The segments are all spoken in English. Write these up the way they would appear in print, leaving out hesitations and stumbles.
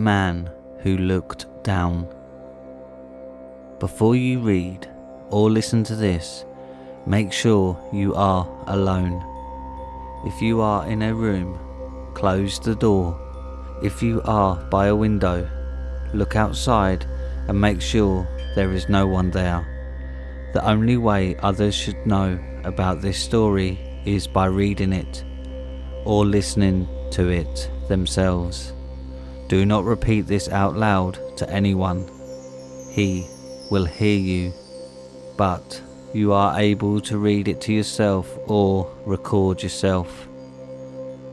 man who looked down. Before you read or listen to this, make sure you are alone. If you are in a room, close the door. If you are by a window, look outside and make sure there is no one there. The only way others should know about this story is by reading it or listening to it themselves. Do not repeat this out loud to anyone. He will hear you, but you are able to read it to yourself or record yourself.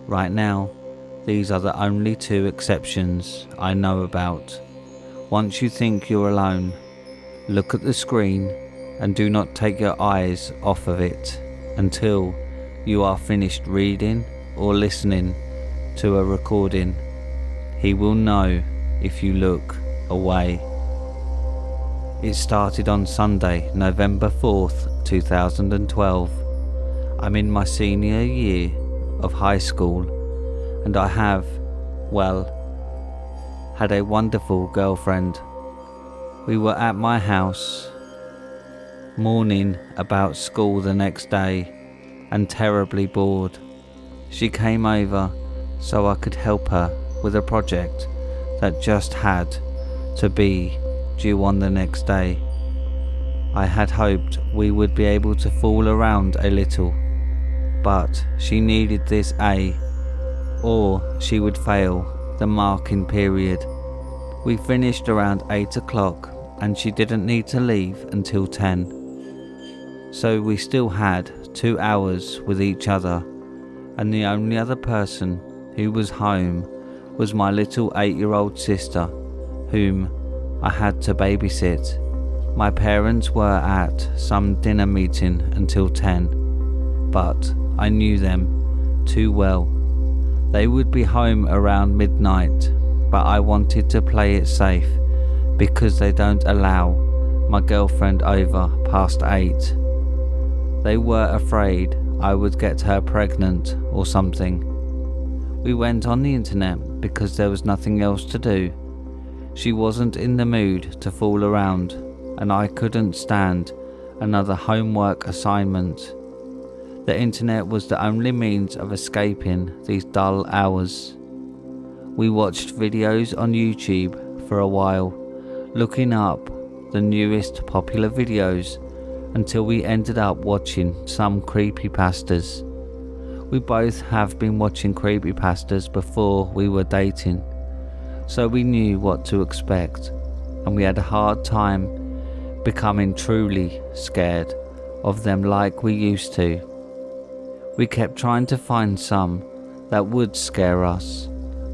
Right now, these are the only two exceptions I know about. Once you think you're alone, look at the screen and do not take your eyes off of it until you are finished reading or listening to a recording. He will know if you look away. It started on Sunday, November 4th, 2012. I'm in my senior year of high school and I have, had a wonderful girlfriend. We were at my house, mourning about school the next day and terribly bored. She came over so I could help her with a project that just had to be due on the next day. I had hoped we would be able to fool around a little, but she needed this A, or she would fail the marking period. We finished around 8 o'clock and she didn't need to leave until 10. So we still had 2 hours with each other, and the only other person who was home was my little 8-year-old sister, whom I had to babysit. My parents were at some dinner meeting until 10, but I knew them too well. They would be home around midnight, but I wanted to play it safe because they don't allow my girlfriend over past 8. They were afraid I would get her pregnant or something. We went on the internet because there was nothing else to do. She wasn't in the mood to fool around, and I couldn't stand another homework assignment. The internet was the only means of escaping these dull hours. We watched videos on YouTube for a while, looking up the newest popular videos until we ended up watching some creepypastas. We both have been watching creepypastas before we were dating, so we knew what to expect, and we had a hard time becoming truly scared of them like we used to. We kept trying to find some that would scare us,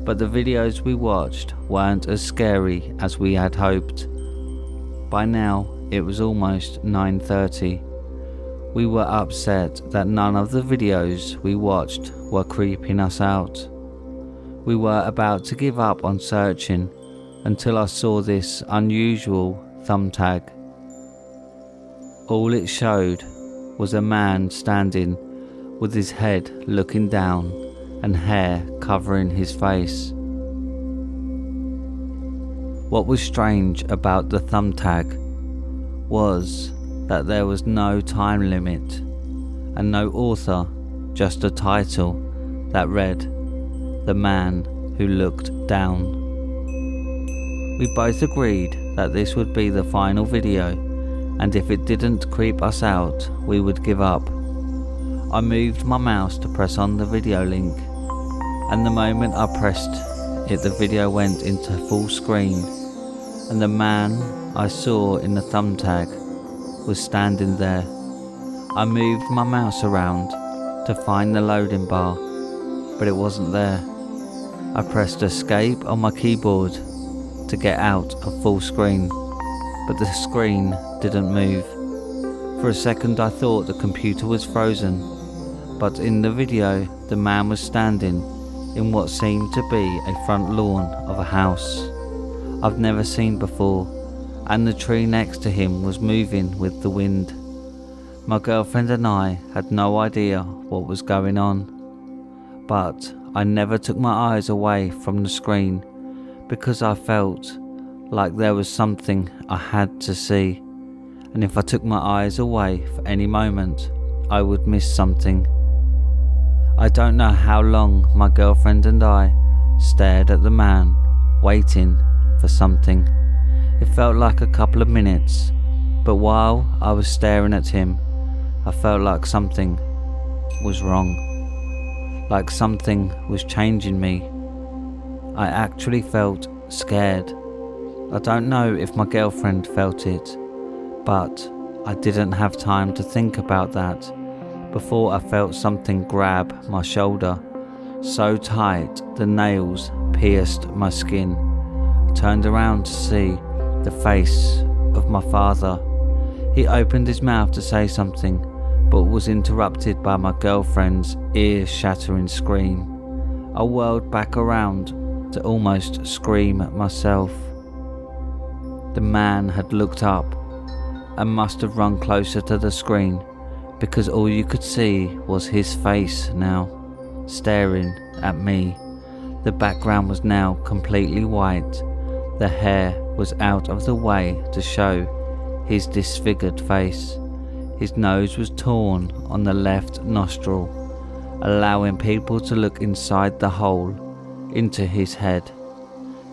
but the videos we watched weren't as scary as we had hoped. By now, it was almost 9:30. We were upset that none of the videos we watched were creeping us out. We were about to give up on searching until I saw this unusual thumbtag. All it showed was a man standing with his head looking down and hair covering his face. What was strange about the thumbtag was that there was no time limit and no author, just a title that read, "The Man Who Looked Down." We both agreed that this would be the final video, and if it didn't creep us out, we would give up. I moved my mouse to press on the video link, and the moment I pressed it, the video went into full screen, and the man I saw in the thumbtag was standing there. I moved my mouse around to find the loading bar, but it wasn't there. I pressed escape on my keyboard to get out of full screen, but the screen didn't move. For a second I thought the computer was frozen, but in the video the man was standing in what seemed to be a front lawn of a house I've never seen before, and the tree next to him was moving with the wind. My girlfriend and I had no idea what was going on, but I never took my eyes away from the screen because I felt like there was something I had to see, and if I took my eyes away for any moment, I would miss something. I don't know how long my girlfriend and I stared at the man, waiting for something. It felt like a couple of minutes, but while I was staring at him, I felt like something was wrong, like something was changing me. I actually felt scared. I don't know if my girlfriend felt it, but I didn't have time to think about that before I felt something grab my shoulder so tight the nails pierced my skin. I turned around to see the face of my father. He opened his mouth to say something, but was interrupted by my girlfriend's ear-shattering scream. I whirled back around to almost scream at myself. The man had looked up and must have run closer to the screen, because all you could see was his face now, staring at me. The background was now completely white. The hair was out of the way to show his disfigured face. His nose was torn on the left nostril, allowing people to look inside the hole into his head.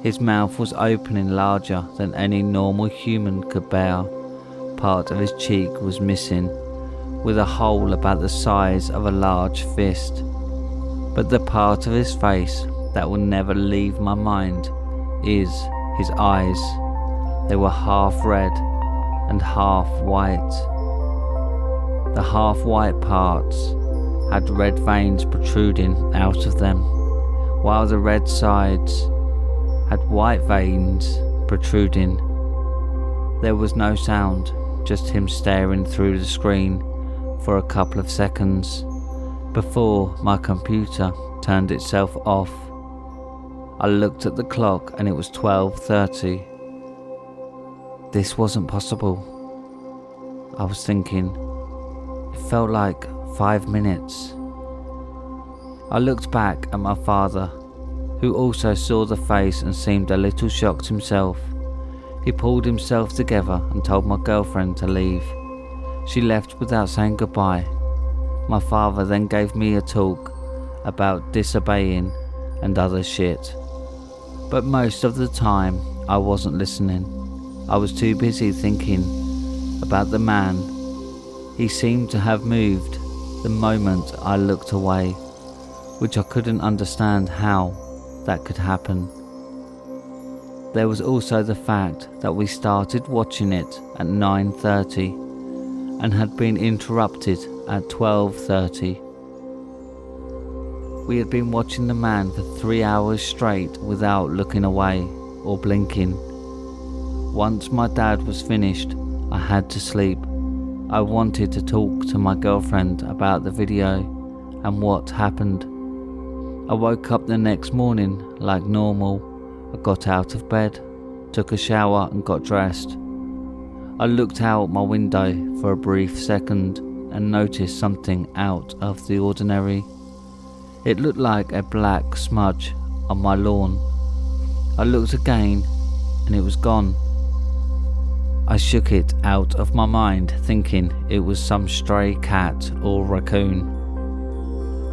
His mouth was opening larger than any normal human could bear. Part of his cheek was missing, with a hole about the size of a large fist. But the part of his face that will never leave my mind is his eyes. They were half red and half white. The half white parts had red veins protruding out of them, while the red sides had white veins protruding. There was no sound, just him staring through the screen for a couple of seconds before my computer turned itself off. I looked at the clock and it was 12:30. This wasn't possible, I was thinking. It felt like 5 minutes. I looked back at my father, who also saw the face and seemed a little shocked himself. He pulled himself together and told my girlfriend to leave. She left without saying goodbye. My father then gave me a talk about disobeying and other shit. But most of the time I wasn't listening. I was too busy thinking about the man. He seemed to have moved the moment I looked away, which I couldn't understand how that could happen. There was also the fact that we started watching it at 9:30 and had been interrupted at 12:30. We had been watching the man for 3 hours straight without looking away or blinking. Once my dad was finished, I had to sleep. I wanted to talk to my girlfriend about the video and what happened. I woke up the next morning like normal. I got out of bed, took a shower and got dressed. I looked out my window for a brief second and noticed something out of the ordinary. It looked like a black smudge on my lawn. I looked again and it was gone. I shook it out of my mind, thinking it was some stray cat or raccoon.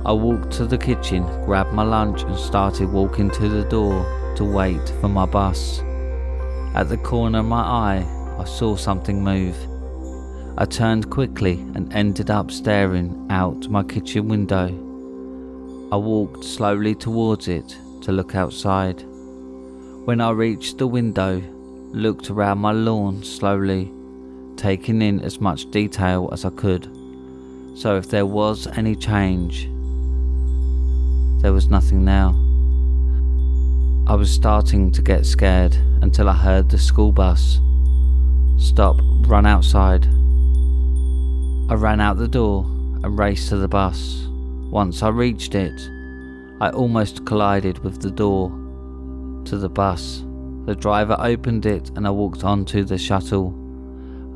I walked to the kitchen, grabbed my lunch and started walking to the door to wait for my bus. At the corner of my eye, I saw something move. I turned quickly and ended up staring out my kitchen window. I walked slowly towards it to look outside. When I reached the window, looked around my lawn slowly, taking in as much detail as I could. So if there was any change, there was nothing now. I was starting to get scared until I heard the school bus stop, run outside. I ran out the door and raced to the bus. Once I reached it, I almost collided with the door to the bus. The driver opened it and I walked onto the shuttle.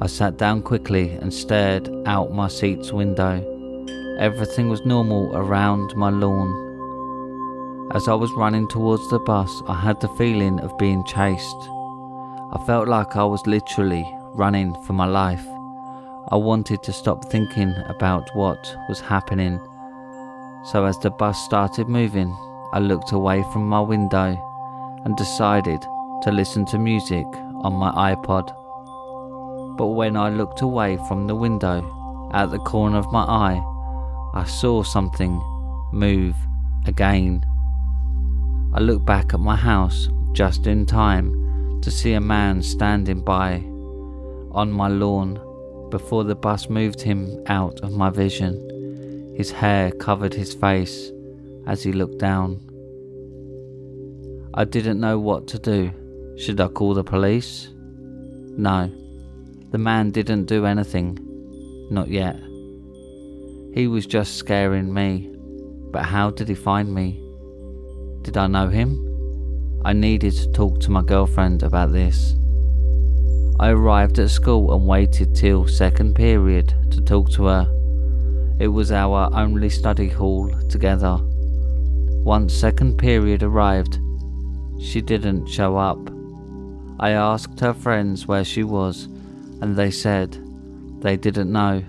I sat down quickly and stared out my seat's window. Everything was normal around my lawn. As I was running towards the bus, I had the feeling of being chased. I felt like I was literally running for my life. I wanted to stop thinking about what was happening. So as the bus started moving, I looked away from my window and decided to listen to music on my iPod. But when I looked away from the window, at the corner of my eye, I saw something move again. I looked back at my house just in time to see a man standing by on my lawn before the bus moved him out of my vision. His hair covered his face as he looked down. I didn't know what to do. Should I call the police? No. The man didn't do anything. Not yet. He was just scaring me. But how did he find me? Did I know him? I needed to talk to my girlfriend about this. I arrived at school and waited till second period to talk to her. It was our only study hall together. Once second period arrived, she didn't show up. I asked her friends where she was, and they said they didn't know.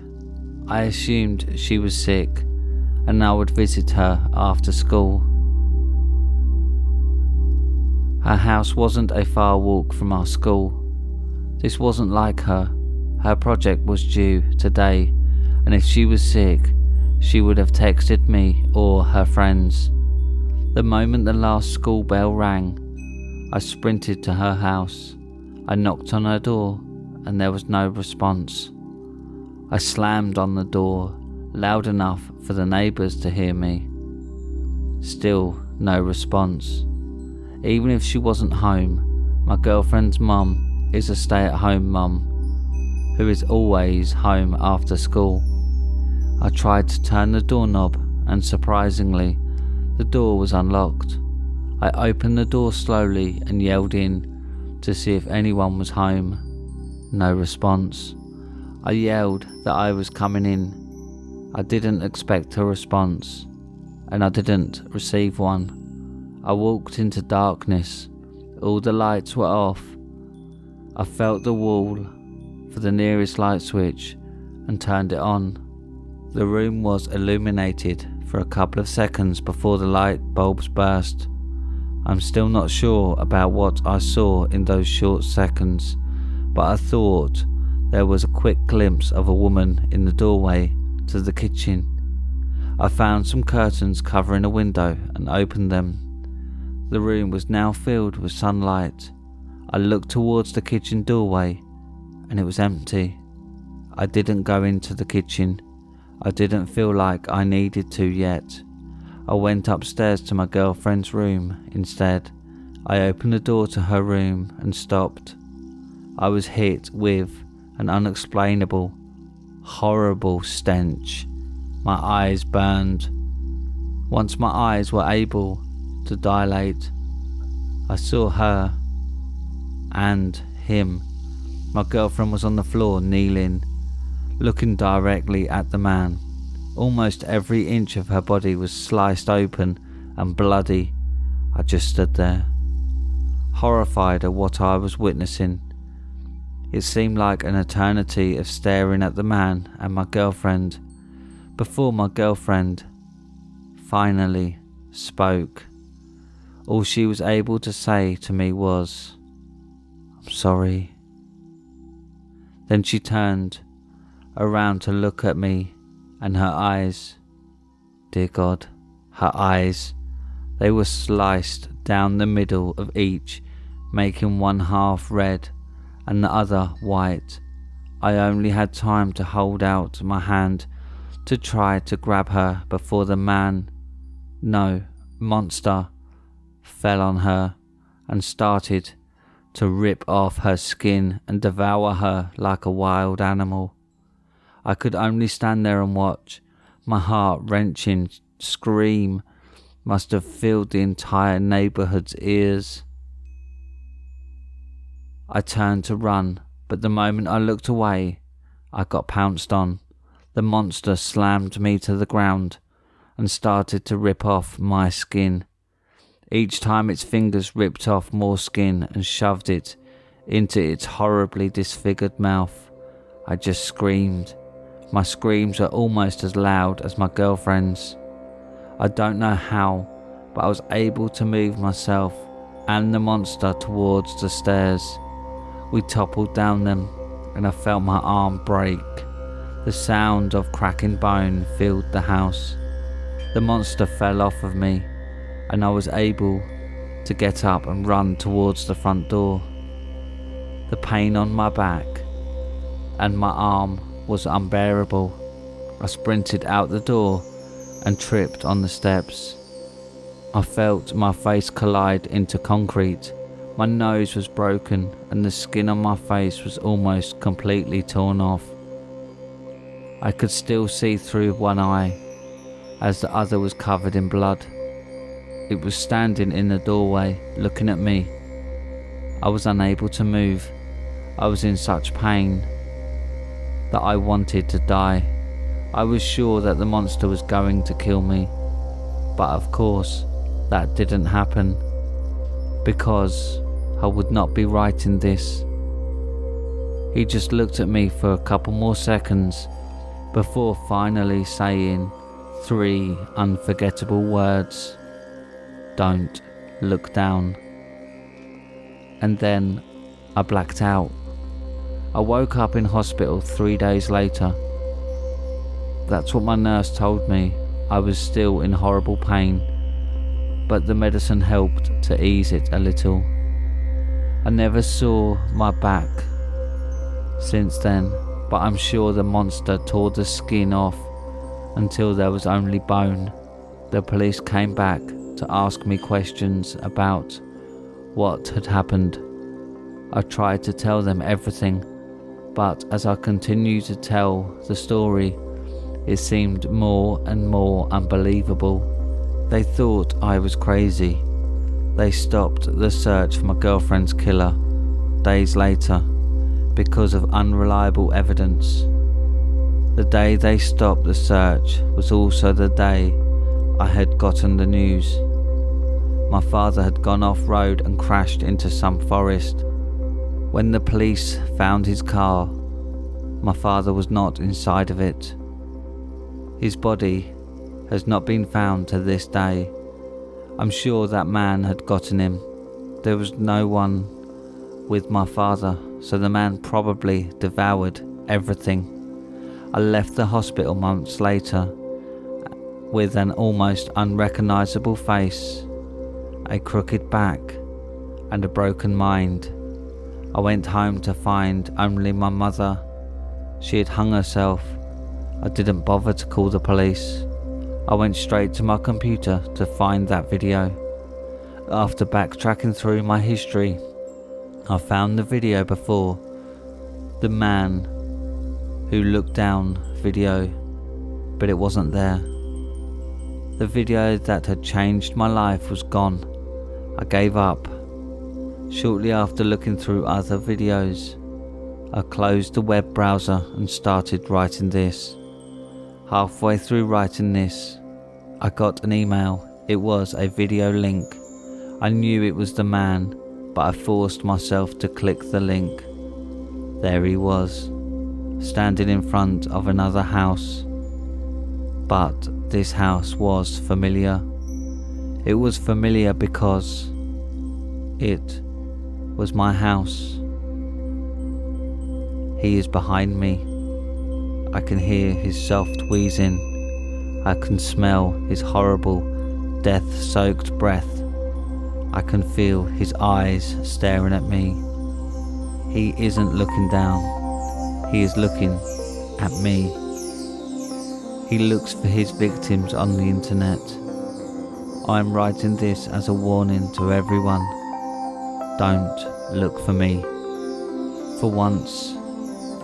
I assumed she was sick, and I would visit her after school. Her house wasn't a far walk from our school. This wasn't like her. Her project was due today, and if she was sick, she would have texted me or her friends. The moment the last school bell rang, I sprinted to her house. I knocked on her door, and there was no response. I slammed on the door loud enough for the neighbours to hear me. Still no response. Even if she wasn't home, my girlfriend's mum is a stay-at-home mum who is always home after school. I tried to turn the doorknob, and surprisingly, the door was unlocked. I opened the door slowly and yelled in to see if anyone was home. No response. I yelled that I was coming in. I didn't expect a response, and I didn't receive one. I walked into darkness. All the lights were off. I felt the wall for the nearest light switch and turned it on. The room was illuminated for a couple of seconds before the light bulbs burst. I'm still not sure about what I saw in those short seconds, but I thought there was a quick glimpse of a woman in the doorway to the kitchen. I found some curtains covering a window and opened them. The room was now filled with sunlight. I looked towards the kitchen doorway and it was empty. I didn't go into the kitchen. I didn't feel like I needed to yet. I went upstairs to my girlfriend's room instead. I opened the door to her room and stopped. I was hit with an unexplainable, horrible stench. My eyes burned. Once my eyes were able to dilate, I saw her and him. My girlfriend was on the floor kneeling, looking directly at the man. Almost every inch of her body was sliced open and bloody. I just stood there, horrified at what I was witnessing. It seemed like an eternity of staring at the man and my girlfriend before my girlfriend finally spoke. All she was able to say to me was, "I'm sorry." Then she turned around to look at me, and her eyes, dear God, her eyes, they were sliced down the middle of each, making one half red and the other white. I only had time to hold out my hand to try to grab her before the monster, fell on her and started to rip off her skin and devour her like a wild animal. I could only stand there and watch. My heart-wrenching scream must have filled the entire neighbourhood's ears. I turned to run, but the moment I looked away, I got pounced on. The monster slammed me to the ground and started to rip off my skin. Each time its fingers ripped off more skin and shoved it into its horribly disfigured mouth, I just screamed. My screams were almost as loud as my girlfriend's. I don't know how, but I was able to move myself and the monster towards the stairs. We toppled down them, and I felt my arm break. The sound of cracking bone filled the house. The monster fell off of me, and I was able to get up and run towards the front door. The pain on my back and my arm was unbearable. I sprinted out the door and tripped on the steps. I felt my face collide into concrete. My nose was broken and the skin on my face was almost completely torn off. I could still see through one eye as the other was covered in blood. It was standing in the doorway looking at me. I was unable to move. I was in such pain that I wanted to die. I was sure that the monster was going to kill me, but of course that didn't happen, because I would not be writing this. He just looked at me for a couple more seconds before finally saying 3 unforgettable words: "Don't look down." And then I blacked out. I woke up in hospital 3 days later. That's what my nurse told me. I was still in horrible pain, but the medicine helped to ease it a little. I never saw my back since then, but I'm sure the monster tore the skin off until there was only bone. The police came back to ask me questions about what had happened. I tried to tell them everything, but as I continued to tell the story, it seemed more and more unbelievable. They thought I was crazy. They stopped the search for my girlfriend's killer days later because of unreliable evidence. The day they stopped the search was also the day I had gotten the news. My father had gone off-road and crashed into some forest. When the police found his car, my father was not inside of it. His body has not been found to this day. I'm sure that man had gotten him. There was no one with my father, so the man probably devoured everything. I left the hospital months later with an almost unrecognizable face, a crooked back, and a broken mind. I went home to find only my mother. She had hung herself. I didn't bother to call the police. I went straight to my computer to find that video. After backtracking through my history, I found the video before the man who looked down video, but it wasn't there. The video that had changed my life was gone. I gave up. Shortly after looking through other videos, I closed the web browser and started writing this. Halfway through writing this, I got an email. It was a video link. I knew it was the man, but I forced myself to click the link. There he was, standing in front of another house. But this house was familiar. It was familiar because it was my house. He is behind me. I can hear his soft wheezing. I can smell his horrible, death-soaked breath. I can feel his eyes staring at me. He isn't looking down. He is looking at me. He looks for his victims on the internet. I am writing this as a warning to everyone. Don't look for me. For once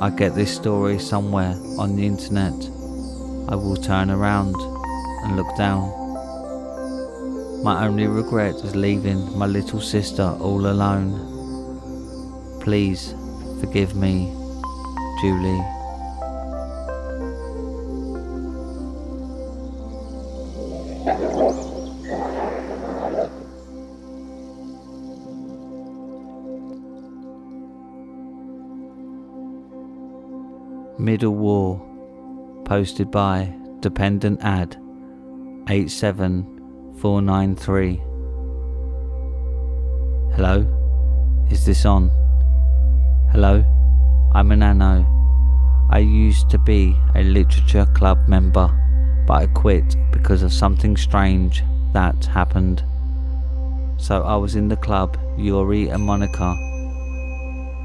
I get this story somewhere on the internet, I will turn around and look down. My only regret is leaving my little sister all alone. Please forgive me, Julie. Middle War. Posted by Dependent Ad 87493. Hello? Is this on? Hello? I'm an Anno. I used to be a literature club member, but I quit because of something strange that happened. So I was in the club. Yuri and Monica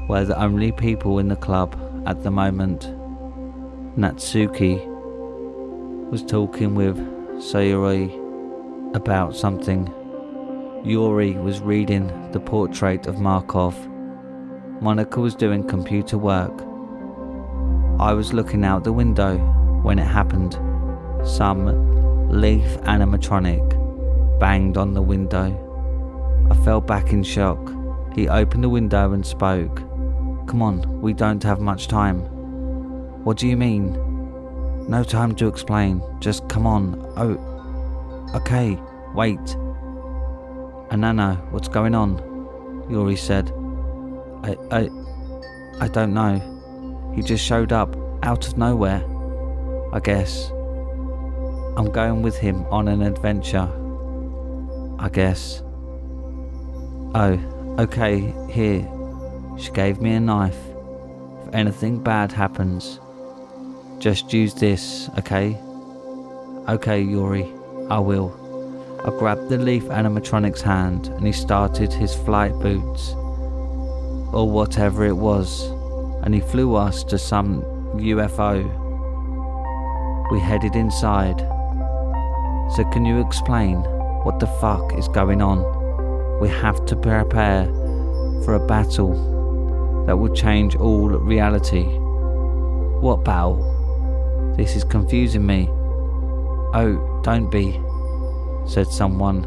were the only people in the club at the moment. Natsuki was talking with Sayuri about something. Yuri was reading the portrait of Markov. Monica was doing computer work. I was looking out the window when it happened. Some leaf animatronic banged on the window. I fell back in shock. He opened the window and spoke. Come on, we don't have much time. What do you mean? No time to explain. Just come on. Oh, okay, wait. Anano, what's going on? Yuri said. I don't know. He just showed up out of nowhere, I guess. I'm going with him on an adventure, I guess. Oh, okay, here. She gave me a knife. If anything bad happens, just use this, okay? Okay, Yuri, I will. I grabbed the leaf animatronic's hand and he started his flight boots, or whatever it was, and he flew us to some UFO. We headed inside. So can you explain what the fuck is going on? We have to prepare for a battle that will change all reality. What battle? This is confusing me. Oh, don't be, said someone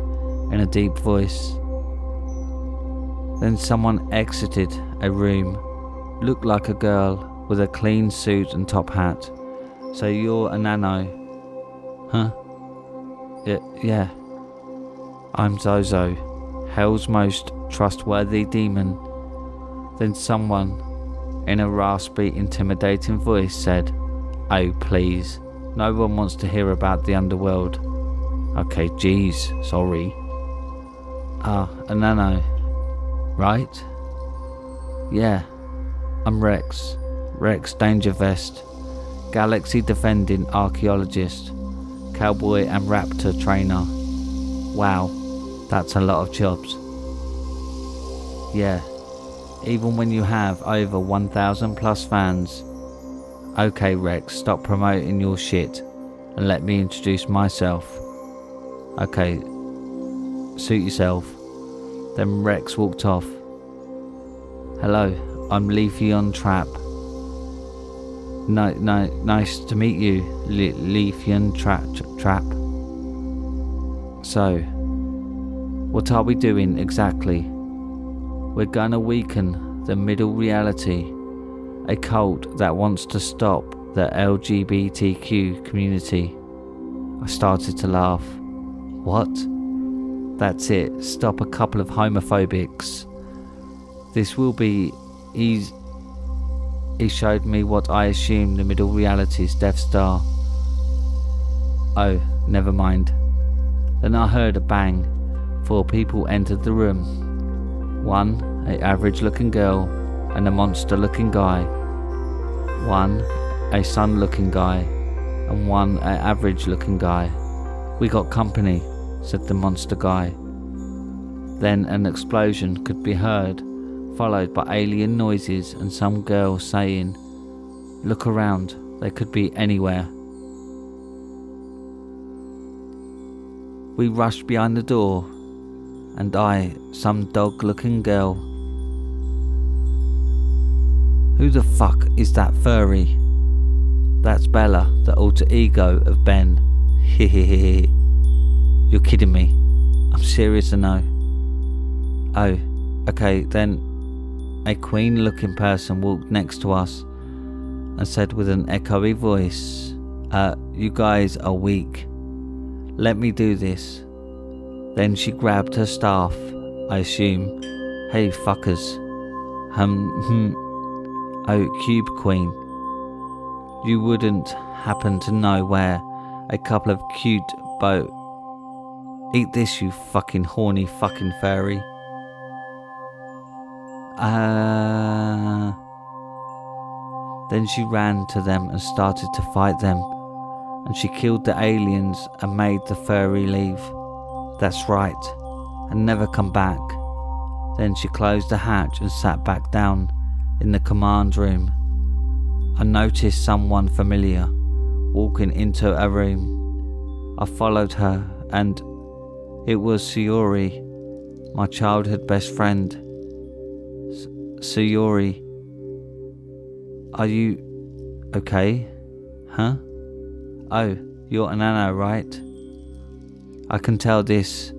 in a deep voice. Then someone exited a room, looked like a girl with a clean suit and top hat. So you're a Nano? Huh? Yeah. I'm Zozo, hell's most trustworthy demon. Then someone in a raspy, intimidating voice said, oh please, no one wants to hear about the underworld. Okay, geez, sorry. A Nano, right? Yeah, I'm Rex Danger Vest, galaxy defending archaeologist, cowboy and raptor trainer. Wow, that's a lot of jobs. Yeah, even when you have over 1,000 plus fans. Okay Rex, stop promoting your shit and let me introduce myself. Okay, suit yourself. Then Rex walked off. Hello, I'm Leafeon Trap. No, nice to meet you, Leafeon Trap. So, what are we doing exactly? We're gonna weaken the middle reality, a cult that wants to stop the LGBTQ community. I started to laugh. What? That's it, stop a couple of homophobics. This will be easy. He showed me what I assume the middle reality's Death Star. Oh, never mind. Then I heard a bang. 4 people entered the room. 1, an average looking girl and a monster looking guy. 1, a sun looking guy, and 1, an average looking guy. We got company, said the monster guy. Then an explosion could be heard, followed by alien noises and some girl saying, look around, they could be anywhere. We rushed behind the door, and some dog-looking girl. Who the fuck is that furry? That's Bella, the alter ego of Ben. Hehehe. You're kidding me. I'm serious or no? Oh, okay, then a queen-looking person walked next to us and said with an echoey voice, you guys are weak. Let me do this. Then she grabbed her staff, I assume. Hey fuckers. Oh, Cube Queen. You wouldn't happen to know where a couple of cute Eat this, you fucking horny fucking fairy. Then she ran to them and started to fight them, and she killed the aliens and made the furry leave. That's right, and never come back. Then she closed the hatch and sat back down in the command room. I noticed someone familiar walking into a room. I followed her, and it was Sayori, my childhood best friend. Sayori, are you okay? Huh? Oh, you're an Anna, right? I can tell this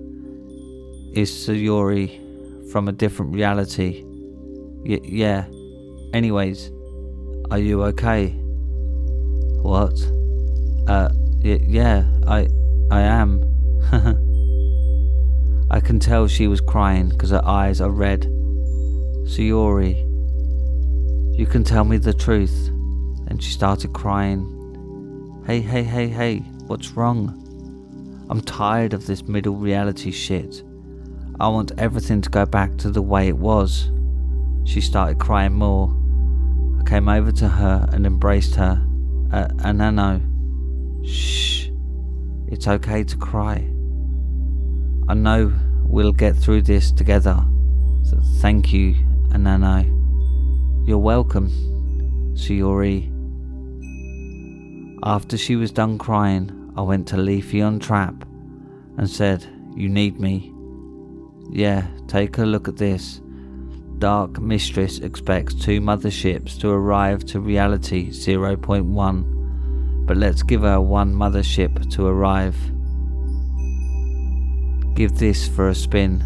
is Sayori from a different reality. Yeah. Anyways, are you okay? What? Yeah, I am. I can tell she was crying because her eyes are red. Sayori, you can tell me the truth. And she started crying. Hey, what's wrong? I'm tired of this middle reality shit. I want everything to go back to the way it was. She started crying more. I came over to her and embraced her. Anano, shh, it's okay to cry. I know we'll get through this together. So thank you, Anano. You're welcome, Sayori. After she was done crying, I went to Leafy on Trap and said, you need me. Yeah, take a look at this. Dark Mistress expects 2 motherships to arrive to reality 0.1, but let's give her 1 mothership to arrive. Give this for a spin.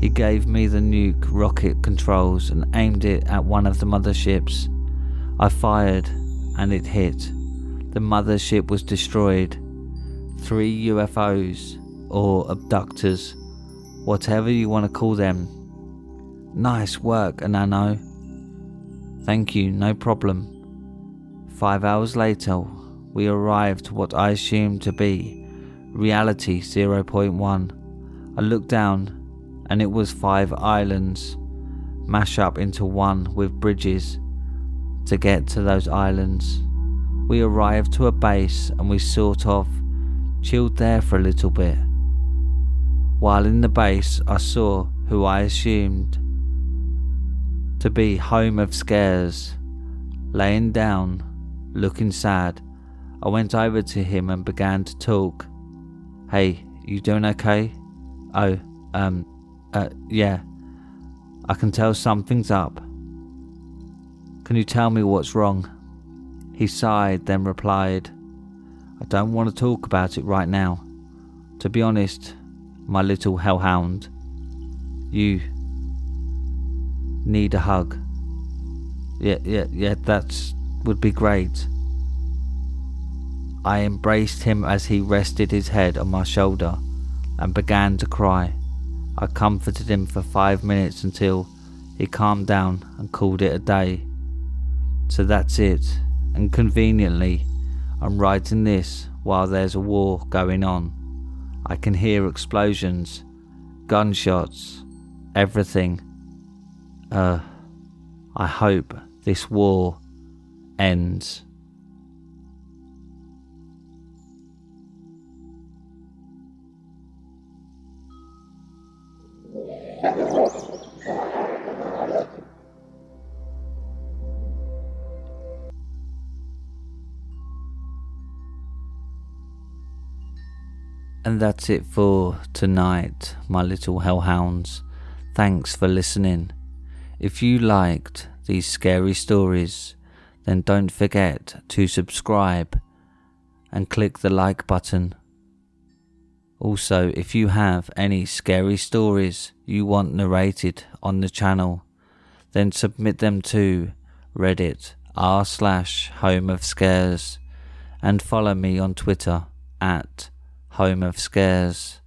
He gave me the nuke rocket controls and aimed it at one of the motherships. I fired and it hit. The mothership was destroyed. 3 UFOs or abductors, whatever you want to call them. Nice work, Anano. Thank you, no problem. 5 hours later, we arrived to what I assumed to be reality 0.1. I looked down and it was 5 islands mashed up into one with bridges to get to those islands. We arrived to a base and we sort of chilled there for a little bit. While in the base, I saw who I assumed to be Homeofscares laying down, looking sad. I went over to him and began to talk. Hey, you doing okay? Oh, yeah. I can tell something's up. Can you tell me what's wrong? He sighed, then replied, I don't want to talk about it right now. To be honest, my little hellhound, you need a hug. Yeah, that would be great. I embraced him as he rested his head on my shoulder and began to cry. I comforted him for 5 minutes until he calmed down and called it a day. So that's it, and conveniently, I'm writing this while there's a war going on. I can hear explosions, gunshots, everything. I hope this war ends. And that's it for tonight, my little hellhounds. Thanks for listening. If you liked these scary stories, then don't forget to subscribe and click the like button. Also, if you have any scary stories you want narrated on the channel, then submit them to Reddit r/homeofscares and follow me on Twitter at homeofscares.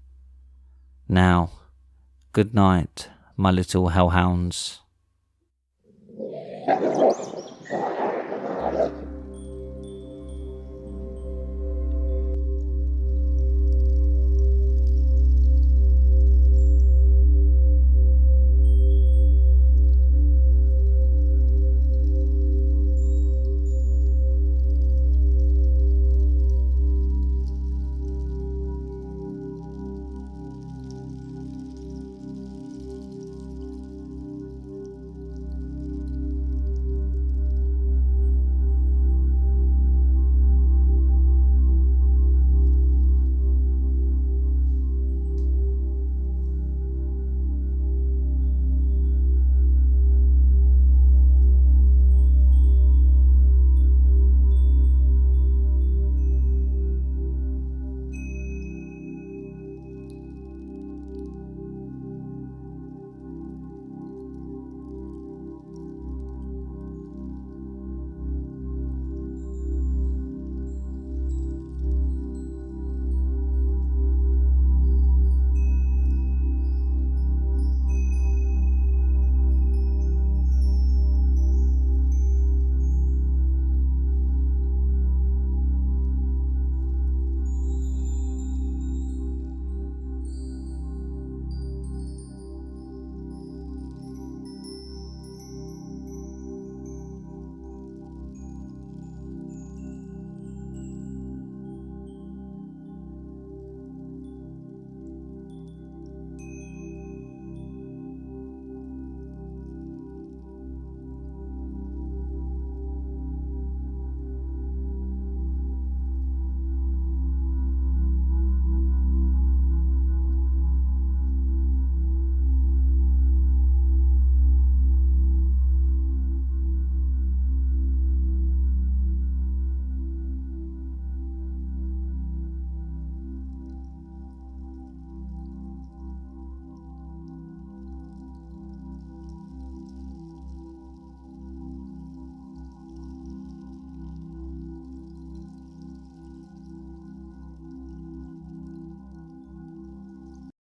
Now, good night, my little hellhounds.